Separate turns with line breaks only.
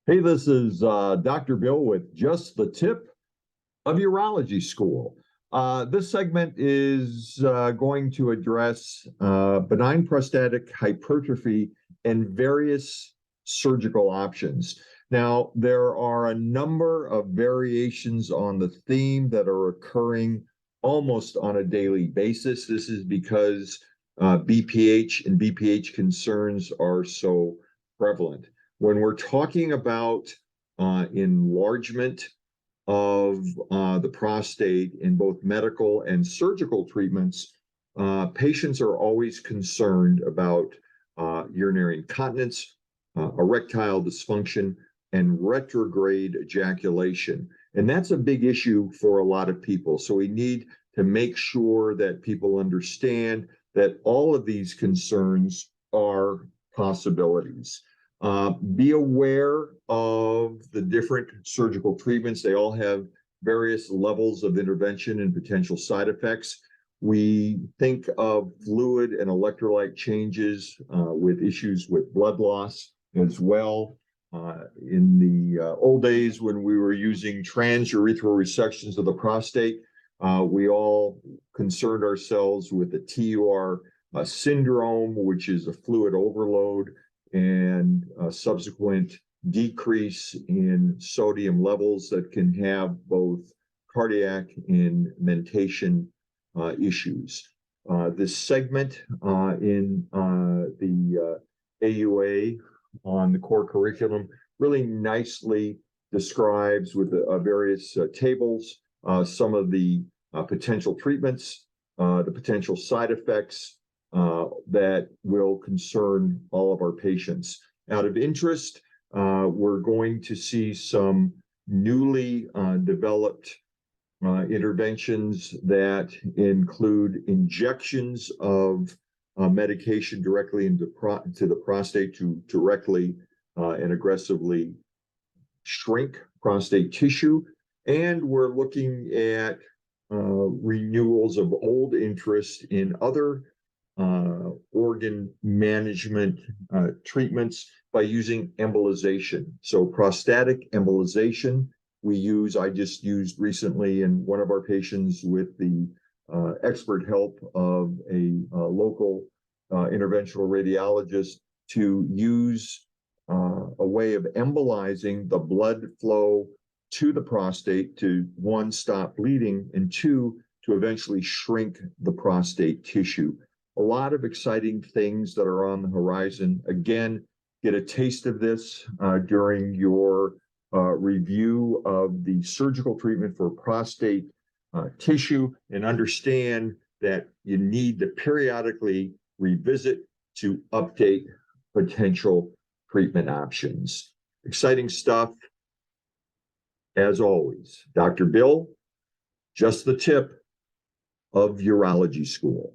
Hey, this is Dr. Bill with Just the Tip of Urology School. This segment is going to address benign prostatic hypertrophy and various surgical options. Now, there are a number of variations on the theme that are occurring almost on a daily basis. This is because BPH and BPH concerns are so prevalent. When we're talking about enlargement of the prostate in both medical and surgical treatments, patients are always concerned about urinary incontinence, erectile dysfunction, and retrograde ejaculation. And that's a big issue for a lot of people. So we need to make sure that people understand that all of these concerns are possibilities. Be aware of the different surgical treatments. They all have various levels of intervention and potential side effects. We think of fluid and electrolyte changes with issues with blood loss as well. In the old days when we were using transurethral resections of the prostate, we all concerned ourselves with the TUR syndrome, which is a fluid overload and a subsequent decrease in sodium levels that can have both cardiac and mentation issues. This segment in the AUA on the core curriculum really nicely describes with various tables some of the potential treatments, the potential side effects that will concern all of our patients. Out of interest, we're going to see some newly developed interventions that include injections of medication directly into the prostate to directly and aggressively shrink prostate tissue. And we're looking at renewals of old interest in other organ management treatments by using embolization. So prostatic embolization I just used recently in one of our patients with the expert help of a local interventional radiologist to use a way of embolizing the blood flow to the prostate to, one, stop bleeding, and two, to eventually shrink the prostate tissue. A lot of exciting things that are on the horizon. Again, get a taste of this during your review of the surgical treatment for prostate tissue, and understand that you need to periodically revisit to update potential treatment options. Exciting stuff. As always, Dr. Bill, just the tip of Urology School.